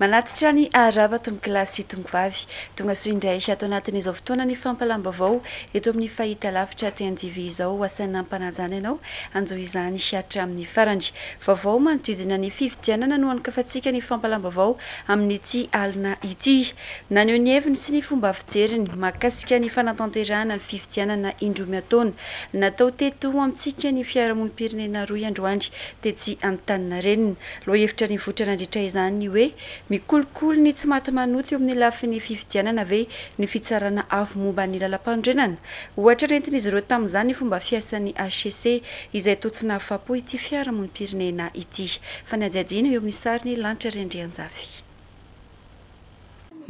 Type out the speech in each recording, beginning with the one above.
Manatitra ny araba tombokilasy tongovavy tonga soa indray ato anatin'izao fotoana ny fampalam-baovao eto amin'ny fahita lavitra TNTV izao asaina ampanajana ianao anjo izany hatra amin'ny farany vaovao manodidina ny fividianana no ankafatsika ny fampalam-baovao amin'ity alina ity naneho ny heviny sy ny fomba fijeriny mahakasika ny fanatanterahana ny fividianana indroa miataona natao teto amintsika ny fiarahamonim-pirenena roa androany tetsy Antaninarenina loha hevitra ny votra nandritra izany hoe mikolokolo ny tsy maty manoty eo amin'ny lafiny fividianana ve ny fitsarana avo momba ny lalam-pandrenana ohatra rentin'izy ireo tamin'izany ny fomba fiasan'ny HCC izay totsina afapo ity fiarahamonim-pirenena ity fanadihadiana eo amin'ny sariny lanitra Rendrianjavy.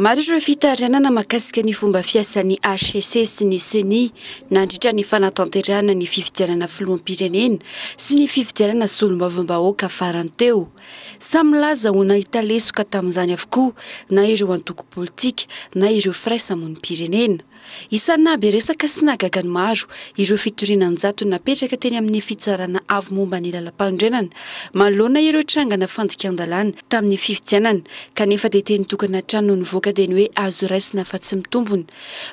Maro ireo fitarainana mahakasika ny fomba fiasan'ny HCC sy ny CENI nandritra ny fanatanterahana ny fividianana filoham-pirenena sy ny fividianana solombavam-bahoaka farany teo. Samy milaza ho nahita lesoka tamin'izany avokoa na ireo antoko politika na ireo firaisamonim-pirenena. Isanaby resaka sy nahagaga ny maro ireo fitorianan-jato napetraka teny amin'ny fitsarana avo momba ny lalam-pandrenana manoloana ireo trangana fandokan-dalàna tamin'ny fividianana kanefa dia teny tokana trano nivoaka dia ny hoe azo raisina fa tsy mitombona.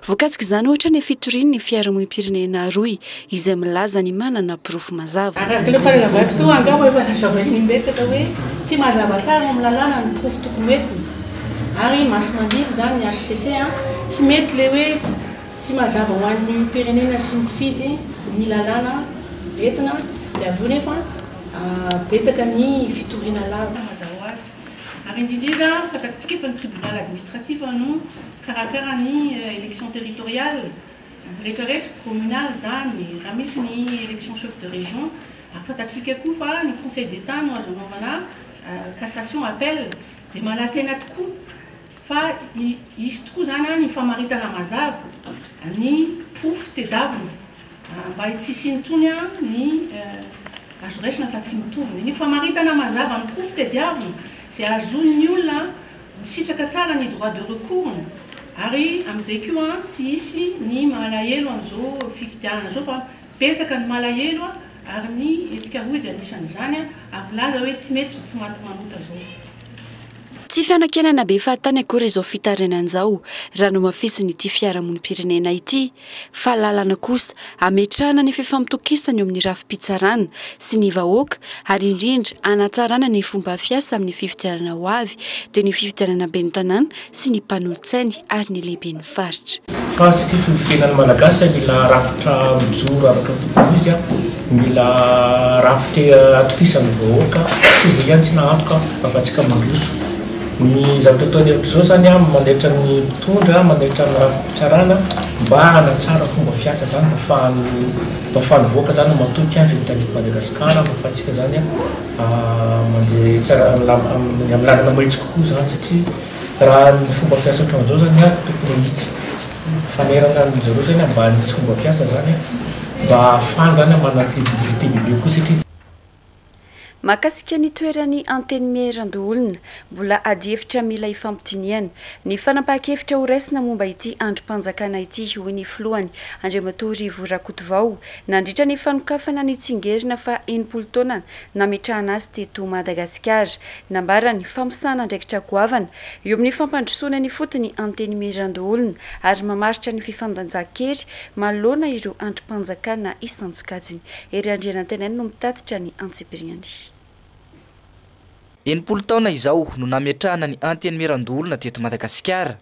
Voakatsika izany ohatra ny fitoriany ny fiarahamonim-pirenena roy izay milaza ny manana pirofo mazava. Tsy mazava tsara amin'ny lalàna ny pirofo tokony entiny ary maso mandidy zany ny HCC tsy mety le hoe tsy mazava ho an'ny pirenena sy mifidy ny lalàna entina dia avy nefa betsaka ny fitoriana lava mazava azy ary indrindra fantatsika efa ny tribunal administratif no karakara ny élection territoriale rehetrarehetra communal zany raha misy ny élection chef de région ary fantatsika koa fa ny conseil d'état no azo anaovana cassation appel dia manantena tokoa fa izy tokoa zany ny famaritana mazava ny pirofo tediavina mba tsisy intsony ny azo raisina fa tsy mitovina ny famaritana mazava ny pirofo tediavina izay azon'ny olona misitraka tsara ny droit de recours ary amin'izay koa tsy hisy ny malahelo amin'izao fividianana zao fa betsaka ny malahelo ary ny etsika roy dia anisan'izany ary laza hoe tsy mety tsy maty manota zao. Tsy fianakenana be fahatany akory izao fitarainana izao raha no mafisiny ity fiarahamonim-pirenena ity fa lalana kosa ametrahana ny fifampitokisana eo amin'ny rafi-pitsarana sy ny vahoaka ary indrindra anatsarana ny fomba fiasa amin'ny fividianana ho avy dia ny fividianana ben'ny tanàna sy ny mpanolo-tsainy ary ny lehiben'ny faritra. Fa satria fividianana malagasy mila rafitra mijoro araka ny tontolo izy mila rafitra atokisan'ny vahoaka izy ihany tsy nahantoka afa-tsika mandroso. Ny zavatra ataony hevitra izao zany mandrehitra ny mpitondra mandrehitra ny rafi-pitsarana mba hanatsara fomba fiasa zany mba ahafahany zany matoky fividianana Madagasikara ahafahantsika zany mandeha tsara amin'ny lalana mahitsy kokoa zany satria raha ny fomba fiasa ohatran'izao zany tokony hitsy fanerana zareo zany mba nisy fomba fiasa zany mba ahafahany zany manana credibilité bebe koa satria mahakasika ny toerany antenimieran-doolona mbola ady hevitra mila ifampitiniana ny fanapahan-kevitra ho raisina momba ity androm-panjakana ity hoy ny filohany Andriamatory Vorakotovao nandritra ny fanokafana ny tsingerina fa 80 taona nametrahana azy teto Madagasikara nambarany famosana andraikitra goavana eo amin'ny fampandrosoana ny fotony antenimieran-doolona ary mamaritra ny fifandanjahan-kery manoloana ireo androm-panjakana isantsokajiny ery Andrianantenany no mitatitra ny antsibiriany. 80 taona izao no nametrahana ny antenimieran-doolona teto Madagasikara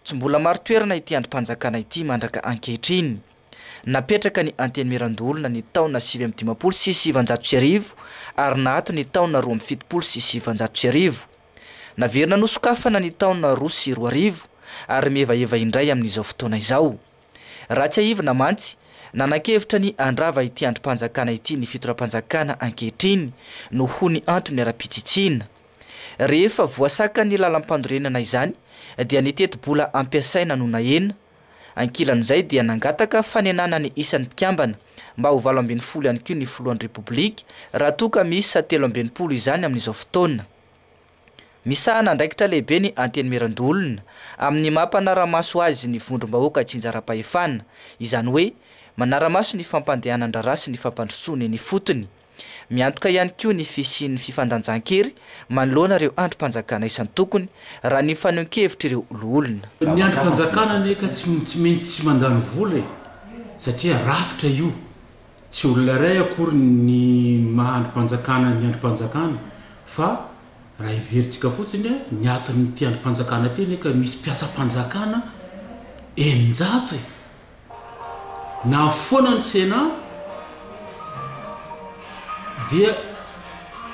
tsy mbola maro toerana ity androm-panjakana ity mandraka ankehitriny napetraka ny antenimieran-doolona ny taona 1950 sy 1970 ary nahato ny taona 1970 sy 1970 naverina nosokafana ny taona 2020 ary mievaeva indray amin'izao fotoana izao raha tsy aivina mantsy nanakevitra ny andrava ity androm-panjakana ity ny fitoram-panjakana ankehitriny no ho ny antony ara-pitsitsina rehefa voasaka ny lalam-pandorenana izany dia ny teti-bola ampiasaina no nahena ankilan'izay dia nangataka fanenana ny isan'ny mpikambana mba ho 70 ihany koa ny filohan'ny repoblika raha toka misy 70 izany amin'izao fotoana misahana andraikitra lehibe ny antenimieran-doolona amin'ny mampanara-maso azy ny vondrom-bahoaka tsinjara-pahefana izany hoe manara-maso ny fampandehanana andrara sy ny fampandrosoany ny fotony miantoka ihany koa ny fisian'ny fifandanjan-kery manoloana ireo androm-panjakana isan'ny tokony raha ny fanehoan-kevitra ireo oloolona. Ny androm-panjakana neka tsy mety tsy mandany vola satria rafitra io tsy olona ray akory ny mahandrom-panjakana ny androm-panjakana fa raha iverintsika fotsiny ny aton'ity androm-panjakana teny ka misy mpiasa-panjakana 900 na foana ny sena dia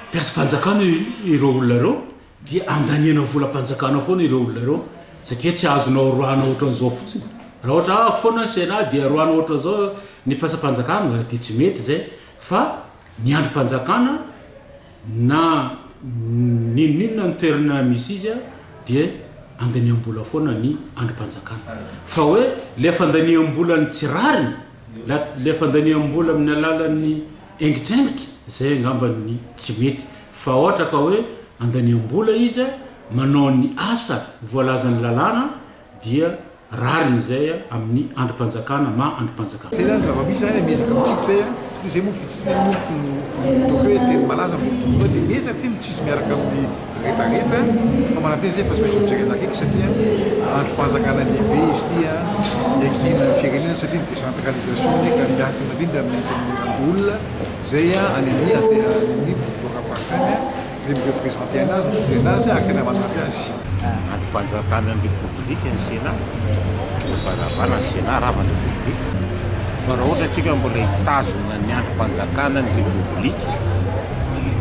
mpiasa-panjakana ireo olona ireo dia andaniana volam-panjakana foana ireo olona ireo satria tsy azonao roana ohatran'izao fotsiny raha ohatra foana ny sena dia roana ohatran'izao ny mpiasa-panjakana dia tsy mety zay fa ny androm-panjakana na ninona ny toerana misy izy dia andaniam-bola foana ny androm-panjakana fa hoe le fandaniam-bola ny tsirariny le fandaniam-bola amin'ny alalan'ny engitrengitra zay angambany tsy mety fa ohatra ka hoe andaniam-bola izy manao ny asa voalazan'ny lalàna dia rariny zay amin'ny androm-panjakana ma androm-panjakana. Zay zany zava-misy zany miezaka mitsika zay zay moa fitsitsina toko hoe teny malaza mofotoko dia miezaka zay mitsisy miaraka amin'ny rehetrarehetra fa manateny zay fa tsy maintsy mitsaina akaiky satria androm-panjakana lehibe izy tia ekina ny firenena satria ny décentralisation neka miakina indrindra amin'ny olona zay any amin'ny fotoakapartany zay mireprésente anazy misotena azy akana manampy azy. Androm-panjakana ny republique ny sena varavana ny sena ravana republique fa raha ohatra atsika mbola hitazona ny androm-panjakana ny republique dia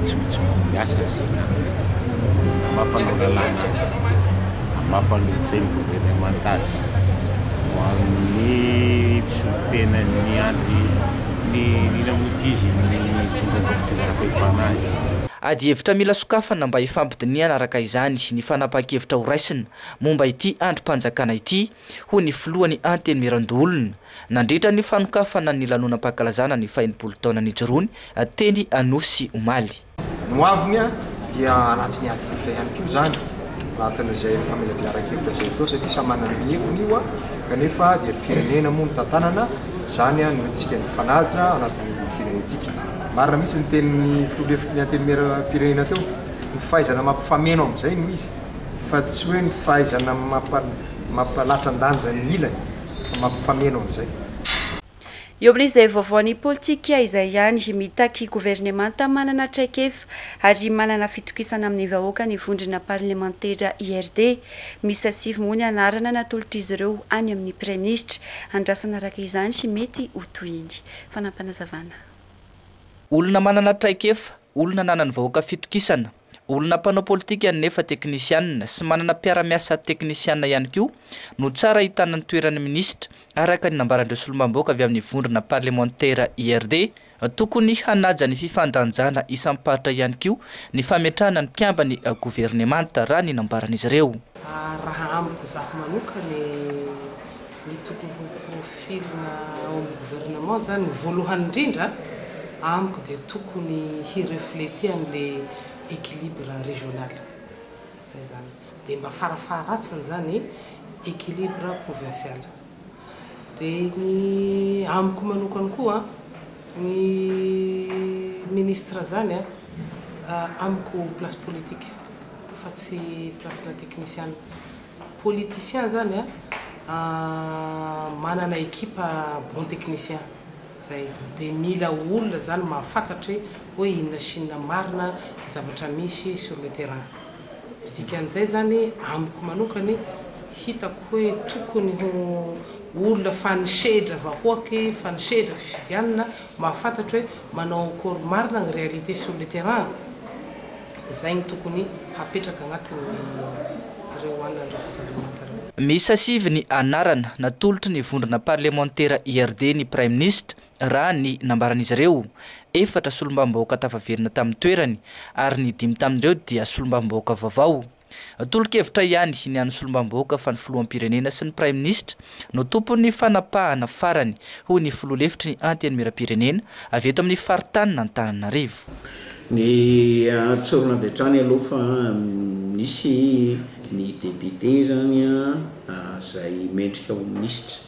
tsy miasa ny sena mampanao lalàna mampanojay ny gouvernement azy ho amin'ny mpisotena ny andro ny namotizy ny findambatsirafehifana azy. Ady hevitra mila sokafana mba hifampidiniana araka izany ny fanapahan-kevitra ho raisina momba ity androm-panjakana ity ho ny filohan'ny Anteny Mirandolona nandritra ny fanokafana ny lanonam-pankalazana ny 20 taona nijoroany teny Anosy Omaly. Noaviny dia anatin'ny ady-hevitra ihany koa zany anatin'izay famelabearan-kevitra zay atao satria samy manana ny heviny io kanefa dia firenena moa ny tantanana zany no tsika ny fanaja anatin'ny firenentsika. Marina misy ny tenin'ny filolefiky ny antenimieram-pirenena teo ny fahaizana mampifameno amin'izay no izy fa tsy hoe ny fahaizana mampalatsan-danja ny ilany fa mampifameno amin'izay. Eo amin'izay vaovaon'ny politika izay ihany mitaky gouvernemanta manana traikefa ary manana fitokisana amin'ny vahoaka ny vondrona parlementaire IRD misy asivy moa ny anarana natolotra izy ireo any amin'ny premier ministre andrasana araka izany sy mety ho tohiny. Fanampanazavana. Olona manana traikefa, olona nanana vahoaka fitokisana, olona mpanao politika nefa teknisianina sy manana mpiara-miasa teknisianina ihany koa no tsara hitana ny toeran'ny ministra araka ny nambarandreo solombamboaka avy amin'ny vondrona parlementaire IRD tokony hanaja ny fifandanjana isam-paritra ihany koa ny fametrahana ny mpiambany gouvernemanta raha ny nambaran'izy ireo. Raha amiko zaho manoka ny tokony profilina ao amin'ny gouvernement zany voalohany indrindra amiko dia tokony hireflety an'le équilibre régional zay zany dia mba farafaratsiny zany équilibre provincial dia ny amiko manokany koa ny ministre zany amiko place politique fa tsy place na technicien politicien zany manana équipe bon technicien zay dia mila olona zany mahafantatra hoe inona sy inona marina zavatra misy sur le terrain. Dikan'izay zany amiko manokany hitako hoe tokony ho olona fanisedra vahoaky fanisedra fifidianana mahafantatra hoe manao akory marina ny réalité sur le terrain zay ny tokony hapetraka agnatiny ireo anandro gouvernementareo. Misy asivy ny anarana natolotry ny vondrona parlementaire IRD ny prime ministre raha ny nambaran'izy ireo 4 solombamboaka tafaverina tamin'ny toerany ary ny 5 tamin'ireo dia solombamboaka vaovao. Tolo-kevitra ihany ny an'ny solombamboaka fa ny filoham-pirenena sy ny prime ministre no tompon'ny fanapahana farany ho ny filoha-lefitry ny antenimieram-pirenena avy eto amin'ny faritany n'Antananarivo. Ny antsorona avy hatrany aloha fa misy ny député zany izay mendrika ho ministra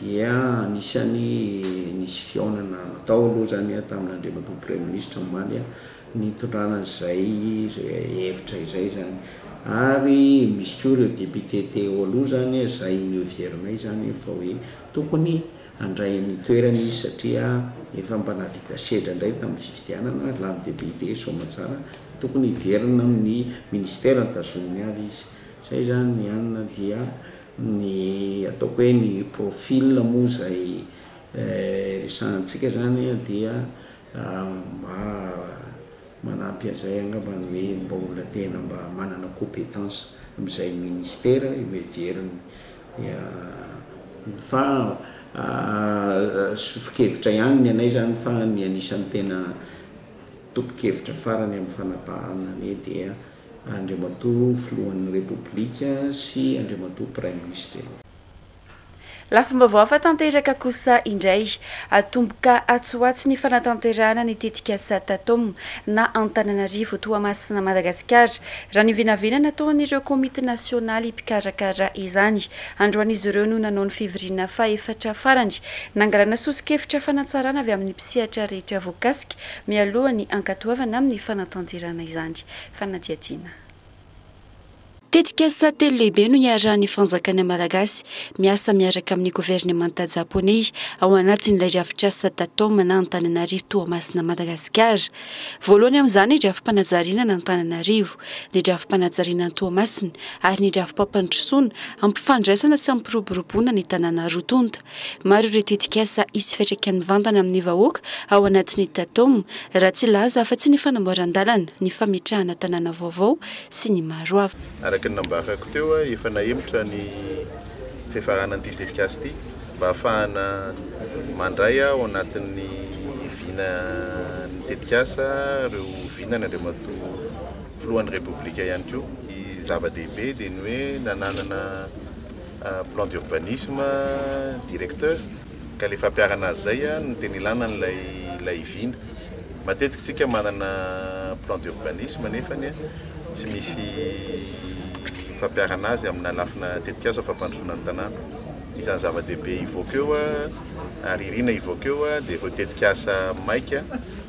dia anisany nisy fiaonana natao aloha zany tamin'Andriamatoa Premier Ministre omaly nitondrana zay hevitra izay zany ary misy koa ireo député teo aloha zany zay nioverinay zany fa hoe tokony andray ny toerany izy satria efa mba navita sedra indray tamin'ny fifidianana lany député Somatsara tokony hiverina amin'ny ministère tazominy avy izy zay zany ny anina dia ny ataoko hoe ny profil moa zay resantsika zany dia mba manampy an'izay angambany hoe mba olona tena mba manana compétence amin'izay ministère hiveriny dia fa sofokevitra ihany ny anay zany fa ny anisan'ny tena tompokevitra farany amin'ny fanapahana ny dia Andriamatoa filohan'ny Repoblika sy Andriamatoa Prime Ministre. Lafim-baovao tanteraka kosa indray atomboka atsoatsy ny fanatanterahana ny tetika Satatom na Antananarivo Toamasina Madagasikara raha ny vinavina nataon'ireo komite nasionaly mpikarakara izany androan'izy ireo no nanao ny fivoriana faefatra farany nangalana sosikevitra fanatsarana avy amin'ny mpisihatra rehetra voakasika mialohan'ny ankatoavana amin'ny fanatanterahana izany fanadihadiana. Tetika sately lehibe no niarahan'ny fanjakana malagasy miasa miaraka amin'ny gouvernemanta japonais ao anatin'ilay rafitra Satatom na Antananarivo Toamasina Madagasikara. Voalohany amin'izany ny rafim-panajariana na Antananarivo, ny rafim-panajariana ny Toamasina ary ny rafim-pampandrosoana ampifandraisana sy ampiroboroboana ny tanàna roa tonta. Maro ireo tetikasa isy fiantraikany mivantana amin'ny vahoaka ao anatin'ny Tatom raha tsy laza afa-tsy ny fanamboaran-dalana, ny fametrahana tanàna vaovao sy ny maro hafa. Araka ny nambarako teo efa nahembotra ny fiafarana ny tetikasa ity mba ahafahana mandray ao anatin'ny vina ny tetikasa ireo vina ny Andriamatoa filohan'ny Repoblika ihany koa. Ny zava-dehibe dia ny hoe nananana plan d'urbanisme directeur ka le fampiarana azy zay no tena ilana n'ilay vina. Matetika tsika manana plan d'urbanisme nefany tsy misy fampiarana azy amina lafina tetikasa fampandrosoana ny tanàna. Izany zava-dehibe ivoaka eo ary irina ivoaka eo dia ireo tetikasa maika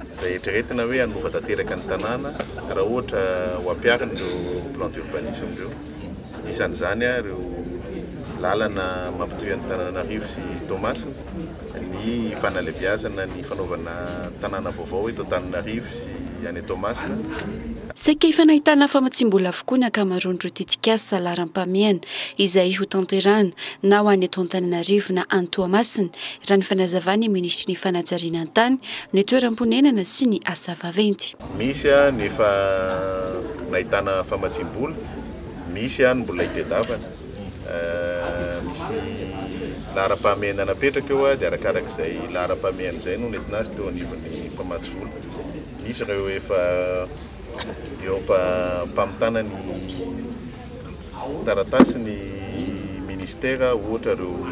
izay eritreretina hoe hanova tanteraka ny tanàna raha ohatra ho ampiarina ireo plan d'urbanisme ireo. Isan'izany ireo lalana mampitohy ny Antananarivo sy Toamasina, ny fanalebiazana ny fanaovana tanàna vaovao eto Antananarivo sy any Toamasina. Saika efa nahitana famatsim-bola avokoa ny ankamaroan'ireo tetikasa laharam-pameana izay ho tanterahana na ho any eto Antananarivo na any Toamasina raha ny fanazavany ministry ny fanajariana an-tany, ny toeram-ponenana sy ny asa vaventy. Misy nefa nahitana famatsim-bola, misy mbola hitadiavana. Misy laharam-pameana napetraka eo dia arakarak'izay laharam-pameana izay no nentina azy teo anivon'ny mpamatsy vola. Misy ireo efa eo mpamitana ny taratasy ny ministère ohatra ireo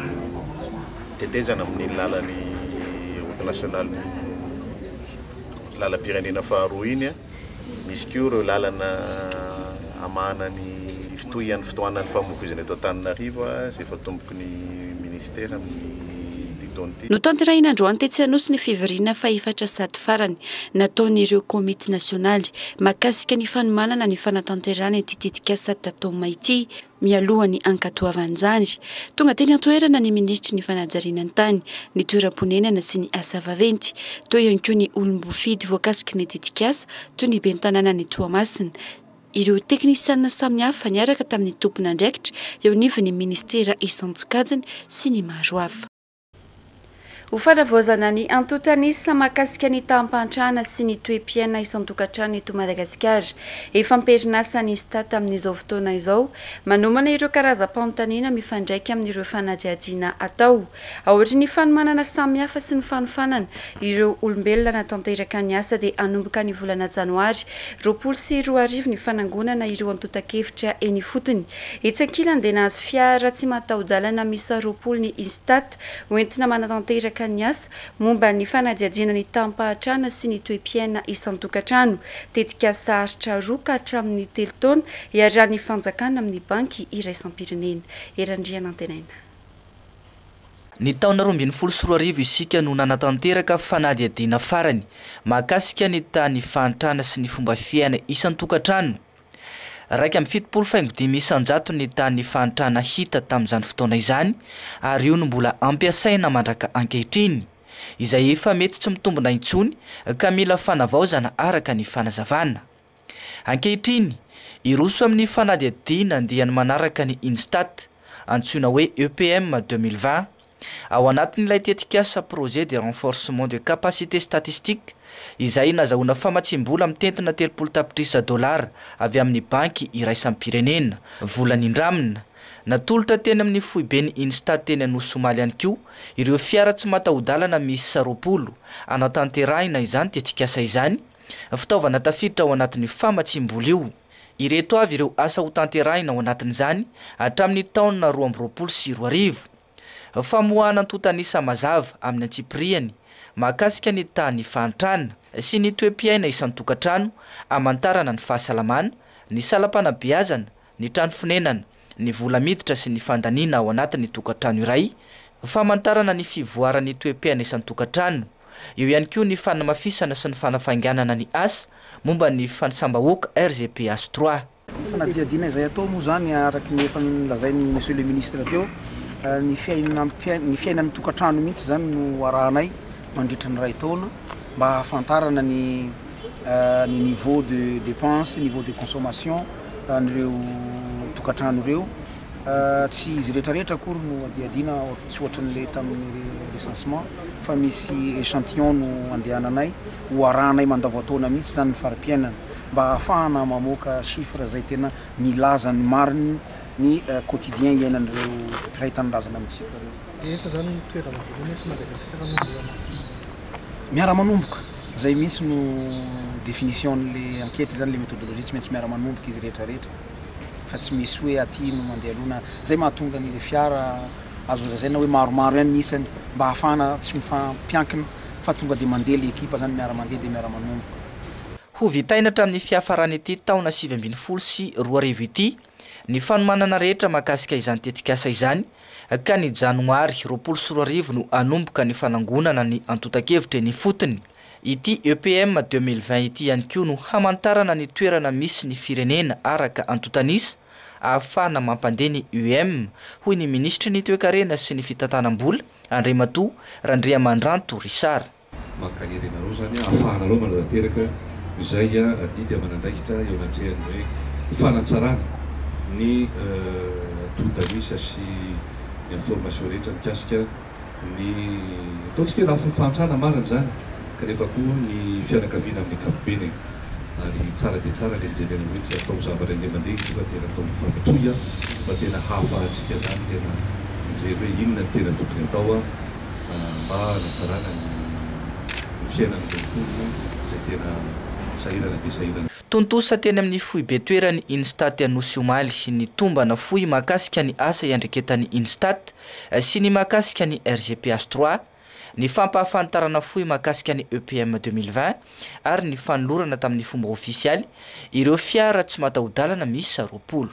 tetezana amin'ny lalany route nationale lalam-pirenena faharoa iny. Misy koa ireo lalana amana ny fitohan'ny fitohanan'ny famovoizana eto Antananarivo izay efa tomboky ny ministère amin'ny no tanterahina androany tetsy anosy ny fivoriana faefatra sady farany nataon'ireo komite nasionaly makasika ny fanomanana ny fanatanterahana ity tetikasa Tatom ity mialohan'ny ankatoavan'izany. Tonga teny antoerana ny ministry ny fanajariana an-tany, ny toeram-ponenana sy ny asa vaventy, toy ihany koa ny olom-bofidy voakasika ny tetikasa toy ny ben'ny tanàna ny Toamasina. Ireo teknisiana samihafa niaraka tamin'ny tompona andraikitra eo anivon'ny ministera isan-tsokajiny sy ny maro hafa. Ho fanavoazana ny antotanisa makasika ny tampantrana sy ny toe-piaina isan-tokantrano eto Madagasikara. Efa amperinasa ny stat amin'izao fotoana izao, manomana ireo karazam-panontaniana mifandraika amin'ireo fanadihadiana atao. Aohatry ny fanomanana samihafa sy ny fanofanana, ireo olombelona natanteraka ny asa dia anomboka ny volana Janoary, 2024 ny fanangonana ireo antotan-kevitra eny fotony. Etsy ankilany dia nahazo fiara tsy mataho-dalana misa 20 ny instat hoentina manatanteraka ny asa momba ny fanadihadiana ny tampahatrana sy ny toe-piaina isan-tokantrano. Tetikasa haritra 2 ka hatramin'ny 3 taona iarahan'ny fanjakana amin'ny banky iraisam-pirenena. Erandriana antenaina. Ny taona 2024 isika no nanatanteraka fanadihadiana farany mahakasika ny tany fahantrana sy ny fomba fiaina isan-tokantrano. Raika amin'ny 75 isan-jato ny tany fahantrana hita tamin'izany fotoana izany ary io no mbola ampiasaina mandraka ankehitriny, izay efa mety tsy mitombona intsony ka mila fanavaozana araka ny fanazavana. Ankehitriny, iroso amin'ny fanadihadiana andiany manaraka ny Instat, antsoina hoe EPM 2020, ao anatin'ilay tetikasa projet de renforcement de capacité statistique izay nazahoana famatsim-bola mitentina 30 tapitrisa dolara avy amin'ny banky iraisam-pirenena volany indramina. Natolotra teny amin'ny foibeny Instat teny Anosy Somaly ihany koa ireo fiara tsy mataho-dalana misy 20 anatanterahina izany tetikasa izany, fitaovana tafiditra ao anatin'ny famatsim-bola io. Ireto avy ireo asa ho tanterahina ao anatin'izany hatramin'ny taona 2024. Famoahana antotanisa mazava amin'ny antsipriany mahakasika ny tany fahantrana sy ny toepiaina isan-tokantrano, amantarana ny fahasalamana, ny salam-panabeazana, ny trano fonenana, ny vola miditra sy ny fandaniana ao anatin'ny tokantrano iray, famantarana ny fivoaran'ny toepiaina isan-tokantrano, eo ihany koa ny fanamafisana sy ny fanafainganana ny asa momba ny fanisambahoaka RGPS 3. Fanadihadiana izay atao moa zany araky ny efa lazainy monsieur le ministre teo, ny fiainan'ny tokantrano mihitsy zany no arahanay mandritra ny ray taona mba hahafantarana ny niveau de dépense, niveau de consommation nireo tokantrano ireo. Tsy izy rehetrarehetra akory no adiadiana tsy ohatran'le tamin'ny recensement fa misy échantillon no andehananay ho arahanay mandavataona mihitsy zany ny fara-piainana mba hahafahana mamoaka chiffre zay tena milaza ny mariny ny quotidien iainan'ireo mpiray tanindrazana amintsika reo. Esa zany toerana voalohany tsy Madagasikara miara-manomboka zay mihitsy no définition'le enquête zany le méthodologie tsy maintsy miara-manomboka izy rehetrarehetra fa tsy misy hoe aty no mandeha alohana zay mahatonga ny fiara azo zazaina hoe maromaro ihany nisany mba hahafahana tsy mifampiankina fa tonga de mandeha le ekipa zany miara-mandeha de miara-manomboka. Ho vitainatra amin'ny fiafarany ity taona 2020 sy 2024 ity ny fanomanana rehetra mahakasika izany tetikasa izany ka ny janoary 2024 no anomboka ny fanangonana ny antotakevitra ny fotony. Ity EPM 2020 ity ihany koa no hamantarana ny toerana misy ny firenena araka antotanisa ahafahana mampandeha ny UM, hoy ny ministry ny toekarena sy ny fitantanam-bola Andriamatoa Randriamandranto Richard. Mankaherenareo zany ahafahanareo manadateraka izay adidy amanandraikitra eo anatrehan'ny hoe fanatsarana ny totanisa sy ny information rehetra mikasika ny ataontsika raha fahantrana marina zany kanefa koa ny fianakaviana amin'ny kapobeny ary tsara dia tsara le jerena hoe tsy atao zavatra le mandeha izy fa tena atao mifampitohy fa tena hahafahantsika zany tena mijery hoe inona ny tena tokony atao mba hanatsarana ny fiainana tontolo zay tena sahirana dia sahirana. Tontosa teny amin'ny fohy be toerany Instat Anosy Somaly ny tombana fohy mahakasika ny asa iandreketan'ny Instat sy ny mahakasika ny RGPS 3, ny fampahafantarana fohy mahakasika ny EPM 2020 ary ny fanolorana tamin'ny fomba ofisialy ireo fiara tsy mataho-dalana misy 20.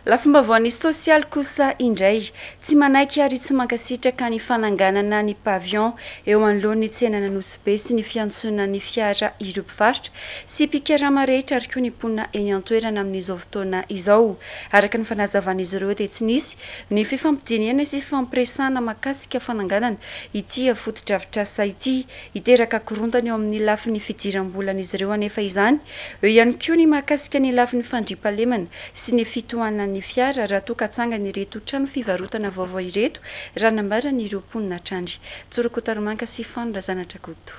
Lafombavan'ny sosialy kosa indray tsy manaiky ary tsy mankasitraka ny fananganana ny pavion eo anoloan'ny tsenana Anosy Be sy ny fiantsonana ny fiara ireo mpivarotra sy mpikarama rehetra ary koa ny mponina eny an-toerana amin'izao fotoana izao. Araka ny fanazavan'izy ireo dia tsy nisy ny fifampidiniana sy fifampiresahana mahakasika fananganana ity foto-drafitrasa ity hiteraka korontana eo amin'ny lafin'ny fidiram-bolan'izy ireo anefa izany eo ihany koa ny mahakasika ny lafin'ny fandriampahalemana sy ny fitohanana ny fiara raha toa katsangany ireto trano fivarotana vaovao ireto raha nambarany ireo mponina trandry. Tsorokotaromanka sy fanondrazana Trakoto.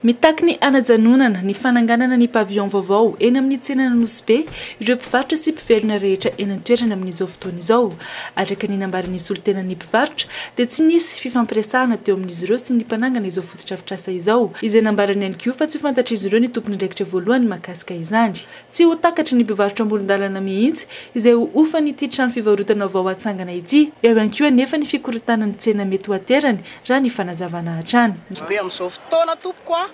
Mitaky ny anajanonana ny fananganana ny pavion vaovao eny amin'ny tsenana Anosy Be ireo mpivarotra sy mpivelona rehetra eny an-toerana amin'izao fotoana izao. Araka ny nambaran'ny solotena ny mpivarotra dia tsy nisy fifampiresahana teo amin'izy ireo sy ny mpanangana izao foto-drafitrasa izao izay nambarany ihany koa fa tsy fantatr'izy ireo ny tompon'indraikitra voalohany mahakasika izany. Tsy ho takatry ny mpivarotra amoron-dalana mihitsy izay ho ofany ity trano fivarotana vao atsangana ity, eo ihany koa anefa ny fikorotanany tsena mety ho aterany raha ny fanazavana hatrany. Be amin'izao fotoana tompoko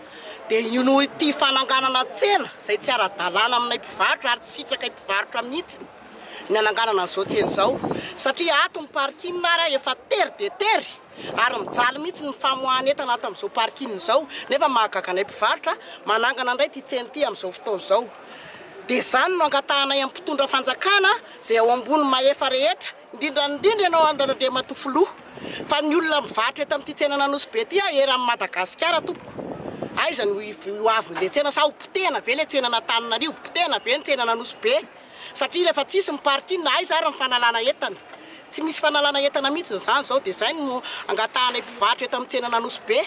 dia ino ity fananganana tsena zay tsy ara-dalàna aminay mpivarotra ary tsy sitraka mpivarotra mihitsy ny ananganana an'izao tseny zao satria ato ny parking ara efa tery de tery ary mijaly mihitsy ny famoahana entana ato amin'izao parking zao nefa mahagaga anay mpivarotra manangana indray ty tseny ty amin'izao fotoana zao de zany no angatahanay amin'ny mpitondra fanjakana zay ao ambony maefa rehetra indrindra ianao andrande matofoloha fa ny olona mivarotra eto amin'ity tsena Nanosy-be ty era amin'ny Madagasikara tompoko aiza no avy le tsena sa potena ve le tsena Antananarivo potena be ny tsena Nanosy-be satria rehefa tsisy ny parking aiza ary ny fanalana entana tsy misy fanalana entana mihitsy zany zao de zay no angatahanay mpivarotra eto amin'ny tsena Nanosy-be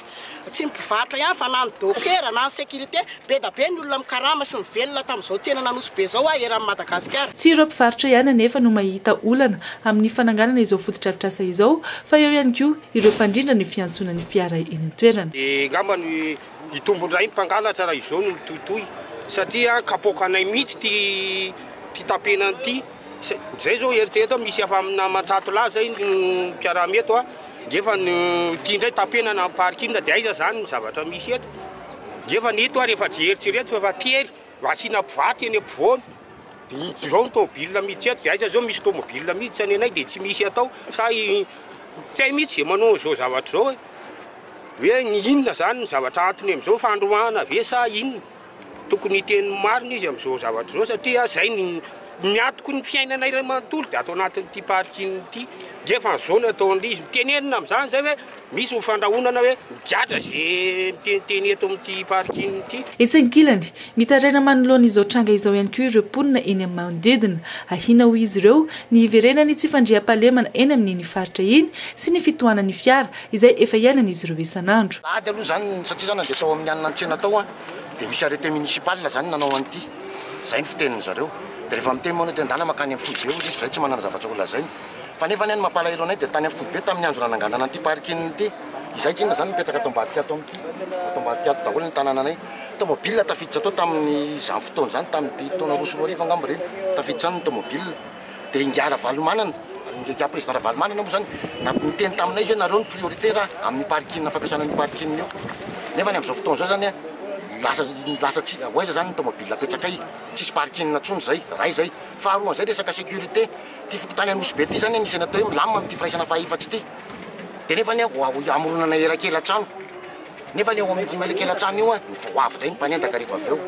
tsy mpivarotra ihany fa na ny dokera na ny sécurité be da be ny olona mikarama sy mivelona tamin'izao tsena Nanosy-be zao era amin'ny Madagasikara tsy ireo mpivarotra ihany nefa no mahita olana amin'ny fananganana izao fotodrafitrasa izao fa eo ihany koa ireo mpandrindra ny fiantsonany fiara eny an-toerana ngamba ny itombondray mpangalatra raha izao no mitohitohy satria kapokanay mihitsy ty tapena ty zay zao eritrereto misy afa amina Matsatola zay ny mpiara-mieto ngefa ny ty ndray tapena na parking de aiza zany ny zavatra misy eto ngefa nito rehefa jeritrereto fa tery asina mpivarotra eny ampovoany de zao ny tomobile mihitsy eto de aiza zao misy tomobile mihitsy any anay de tsy misy atao sa tsy mihitsy manao zao zavatra zao hoe ny inona zany ny zavatra antony am'izao fandroana ve sa inona tokony teny marina izy am'izao zavatra zao satria zay miatoko ny fiainanay ray manontolo de atao anatin'ity parking ty ngefa n'izao ataon'le izy mitenenina am'izany zay hoe misy ho fandrahonana hoe migadra zay miteniteny eto amin'ity parking ty isan-kilany mitaraina manoloana izao tranga izao ihany koa ireo mponina eny amin'ny manodidina ahina ho izy ireo ny iverenany tsy fandriam-pahalemana eny amin'iny faritra iny sy ny fitohanany fiara izay efa iainan'izy ireo isan'andro ady aloha zany satria zany de tao amin'ny anina an-tsena tao de misy arrêté municipal zany nanao an'ity zay ny fitenin'ny zareo de rehefa miteny moa te andala makany amin'ny Foibe izy zay tsy manana zavatra olazainy fa nefa ny mampalahelo anay de tany amin'ny Foibe tamin'ny andro nananganana an'ity parking ty izay kinga zany mipetraka ato ambadika ato amin'ity ato ambadika ato daholo ny tanànanay tomobile tafiditra atao tamin'ny zany fotoana zany tamin'ny taona roa arivo angamba reny tafiditra ny tomobile de ingiara Valomanana ngeky président Valomanana moa zany na miteny taminay izy hoe nareo ny priorité raha amin'ny parking fampiasana ny parking io nefa ny amin'izao fotoana zao zany lasa tsy oaiza zany ny tomobile apetraka tsisy parking natsony zay raha zay faharoa zay resaka sécurité ty fokotany Nanosy-be ty zany nisy natao hoe milamina amin'ity firaisana fahaefatsy ty de nefa ny amoronana erakela-trano nefa ny ao amin'ny melakela-trano io voavy zay ny mpanendaka rehefa avy eo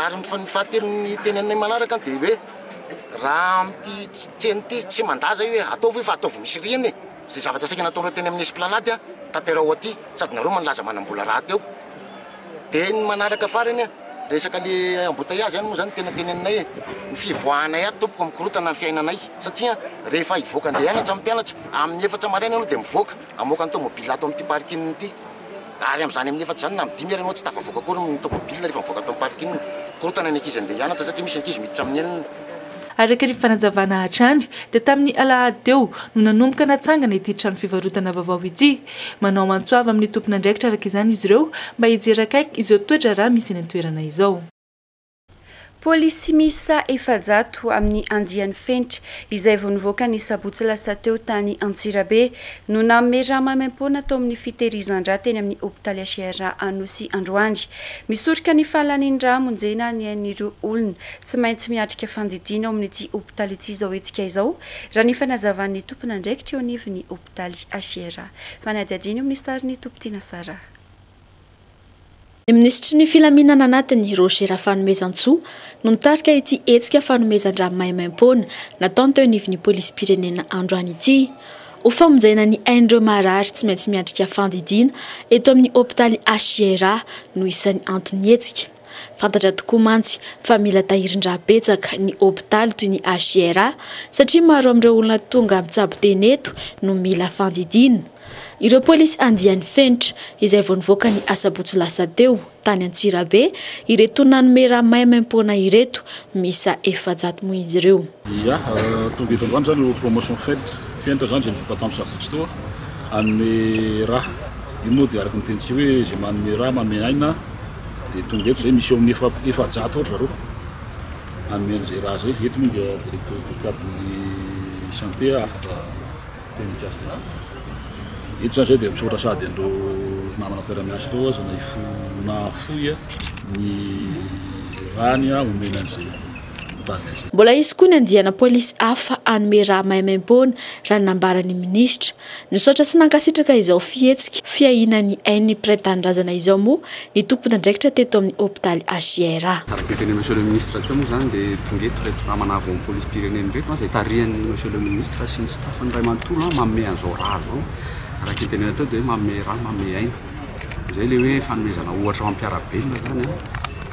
ary ny fahatelo ny teny anay manaraka de hoe raha am'ty tseny ty tsy mandaza hoe ataovy fa ataovy misy riny zay zavatra saika nataonao teny amin'ny esplanade tanterao aty sady nareo manlaza manambola raha teo de ny manaraka farany resaka le embouteillage zany moa zany tena teny aminay ny fivoahanay ato tompoko mikorotana ny fiainanay satria rehefa hivoaka andeha hianatra amin'ny mpianatra amin'ny efatra maraina ianao de mivoaka amoaka ny tomobile ato amin'ity parking ty ary am'izany amin'ny efatra zany na midimy ary anao tsy tafavoaka akory ny tomobile rehefa mivoaka ato amin'ny parking korotana ny ankizy andeha hianatra satria misy ankizy miditra amin'ny enina araka ny fanazavana hatrandry de tamin'ny alahady teo no nanomboka natsangana ity trano fivarotana vaovao ity manao mantsoava amin'ny tompona andraikitra araka izany izy ireo mba hijery akaiky izao toetra raha misy eny an-toerana izao Polisy misa efajato amin'ny andiany fenitra izay vao nivoaka ny sabotsy lasa teo tany Antsirabe no nanome ramaimam-pona tao amin'ny fitehirizan-drà teny amin'ny hôpitaly HR Anosy androany. Misoroka ny fahalan'ny rà monjena ny an'ireo olona tsy maintsy miatrika fandidiana ao amin'ity hôpitaly ity izao etsika izao raha ny fanazavan'ny tompona andraikitra eo anivon'ny hôpitaly HR. Fanadiadiana amin'ny sariny Tompitiana Sara. Ministry ny filaminana anatiny Roger Fanomezantsoa no nitarika ity etsika fanomezan-drà maimam-pona nataony teo anivon'ny polisy pirenena androany ity ho famonjena ny ain'ireo marary tsy maintsy miatrika fandidiana eto amin'ny hôpitaly HR no isan'ny antony etsika. Fantatra tokoa mantsy fa mila tahirin-drà betsaka ny hôpitaly toy ny HR satria maro amin'ireo olona tonga mitsabo teny eto no mila fandidiana. Ireo polisy andiany fenitra izay vao nivoaka ny asabotsy lasa teo tany Antsirabe ireto nanome ramaimam-pona ireto misa efajato moa izy ireo. Ya, tonga eto androany zany promotion fenitra zany zay nivoaka tamin'ny sabotsy teo anome raha io moa de araka ny tenitsika hoe zay manome raha manome aina de tonga eto zay misy eo amin'ny efajato ohatra zareo anome an'izay raha zay eto moa directeur du cadre ny santé afaka teny mikasika ito zany zay de misoratra sady andreo namana mpiara-miasa reo zay nafoy ny rany omena an'izay mbola izy koa ny andiana polisy hafa anome raha maimaimpona raha nambarany ministra nisaotra sy nankasitraka izao fihetsika fiahinany ainy mpiray-tanindrazana izao moa ny tompony andraikitra teto amin'ny hôpitaly HJR. Araka teny monsieur le ministre teo moa zany dia tonga eto reto raha manavo amin'ny polisy pireneny reto izay tarihan'ny monsieur le ministre sy ny staffany ray manontolo manome an'izao raha zao araka tenena teo dia manome raha manome aina izay le hoe fanomezana ohatra mampiarabelona zany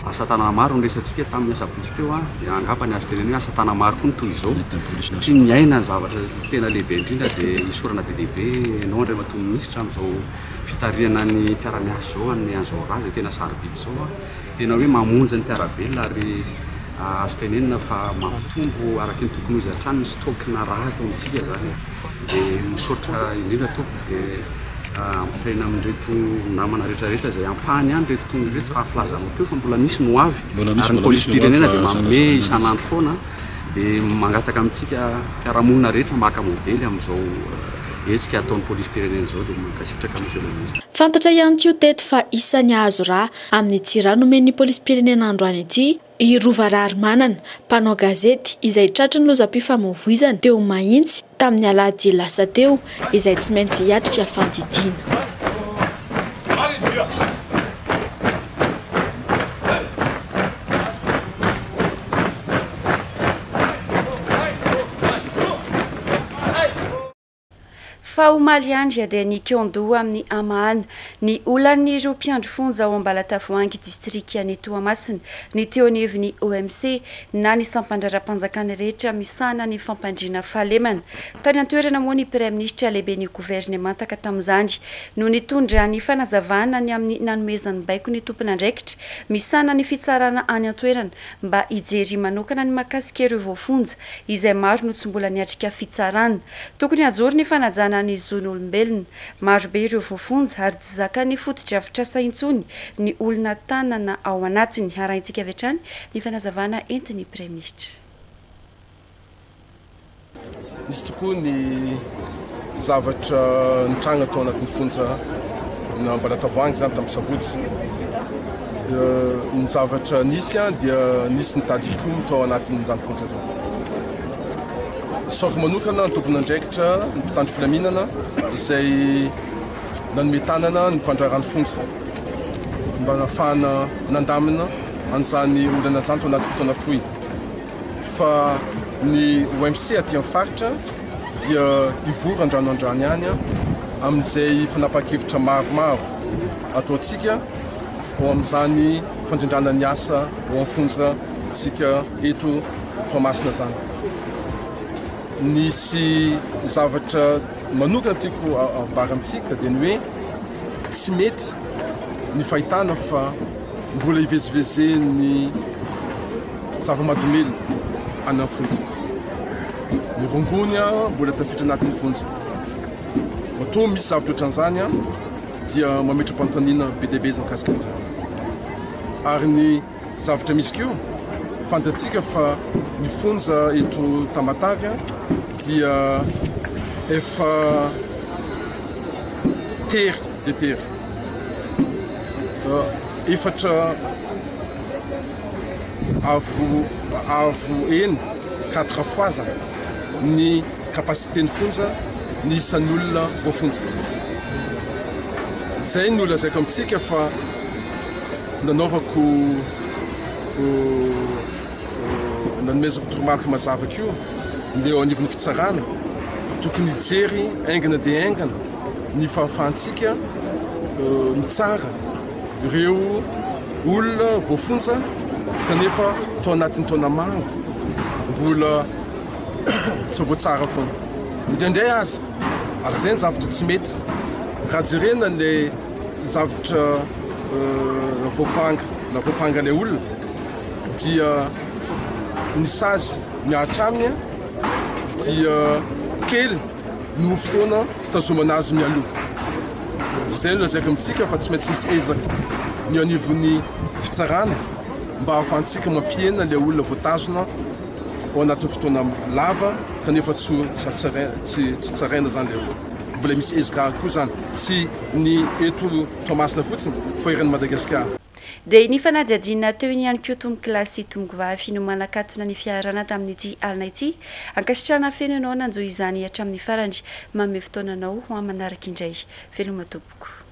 asa tanana maro nresantsika tamin'ny asabotsy teo dia angamba ny azo teneny hoe asa tanana maro koa ny toy izao satria ny aina ny zavatra tena lehibe indrindra dia isorana be lehibe ianao andray matoa ministra amin'izao fitariana ny mpiaramiasa zao amin'ny an'izao raha zay tena sarobidy zao tena hoe mamonjy ny mpiarabelona ary azo tenenina fa mampitombo araky ny tokony izy hatrany ny stockna raha atao amintsika zany dia misaotra indrindra tompo dia ampitaina amin'reto namana rehetrarehetra izay ampahany ihany reto tonga reto fa filazanao teo fa mbola misy no avy ary ny polisy pirenena dia manome isan'andro foana dia mangataka amintsika fiarahamonina rehetra maka modely amin'izao etsika ataon'ny polisy pirenena izao dia mankasitraka monsieur le ministre. Fantatra ihany koa teto fa isan'ny azo raha amin'ny tiraha nomen'ny polisy pirenena androany ity i Rovarary Manana mpanao gazety izay tratra ny lozam-pifamoivoizana teo Mahintsy tamin'ny alahady lasa teo izay tsy maintsy hiatrika fandidiana. Fa omaly andry dia ny Kiondo amin'ny Amahana ny olan'ny roa mpiandry fonja ao Ambalatavoahangy distrika ny Toamasina ny teonivy OMC na ny sampandraram-panjakana rehetra misana ny fampandriana fahalemana tany an-toerana moa ny praiministra lehibe ny gouvernemanta tamin'izany no nitondra ny fanazavana ny amin'ny nanomezany baiko ny tompony andraikitra misana ny fitsarana any an-toerana mba hijery manokana ny makasika ireo voafonja izay maro no tsy mbola niatrika fitsarana tokony ajoro ny fanajana ny zon'olombelona maro be ireo voafonja ary tsy zakany foto-dravitra saintsony ny olona tanana ao anatiny arahintsika avy hatrany ny fanazavana entiny praiministra. Misy tokoa ny zavatra nitranga atao anatin'ny fonja na Ambalatavoahangy zany tamin'ny sabotsy ny zavatra nisy dia nisy nitady koa tao anatin'izany fonja zany. Saoka manokana ny tompony andraikitra ny mpitandro filaminana izay nanome tanana ny mpandrarany fonja mba nahafahana nandamina an'izany olana zany tao anaty fotoana fohy fa ny OMC aty amin'ny faritra dia ivory andranoandrany ihany amin'izay fanapa-kevitra maromaro ataontsika ao amin'izany fandrindrana ny asa ao amin'ny fonja tsika eto Toamasina zany. Nisy zavatra manokana tiako abarantsika dia ny hoe tsy mety ny fahitana fa mbola hivezivezeny zava-mahadomely any amin'ny fonja. Ny rongony mbola tafiditra anatin'ny fonja. Matoa misy zavatra ohatran'izany dia mametra-panontaniana be dia be izy mikasika an'izany. Ary ny zavatra misy koa fantatsika fa ny fonja eto Tamatavy dia efa tery dia tery. Efatra avo eny 4 fois zany ny kapasiten'ny fonja ny isan'ny olona voafonja. Zay ny olona zaiko amintsika fa nanaovako nanomezako toromarika mazava koa ndeha eo anivon'ny fitsarana tokony hijery aingana dia aingana ny fahafahantsika mitsara ireo olona voafonja kanefa tao anatin'ny taona maro mbola tsy voatsara foana indraindray aza ary zay ny zavatra tsy mety raha jerena le zavatra voapanga na voapanga ilay olona dia ny sazy miahatra aminy dia kely no fotoana tazomana azy mialoha. Zay no lazaiko amintsika fa tsy maintsy misy ezaka ny anivon'ny fitsarana mba ahafahantsika mampiena ilay olona voatazona ao anatin'ny fotoana lava kanefa tsy tsaraina zany ilay olona. Mbola misy ezaka koa zany tsy ny eto Toamasina fotsiny fa iran'ny Madagasikara. dia ny fanadihadiana teo iny ihany koa tombo kilasy tomboky vavy no manakatona ny fiarana tamin'ity alina ity ankasitrana feno ianao nanjoy izany hatramin'ny farany manome fotoananao ho amin'ny manaraka indray veloma tompoko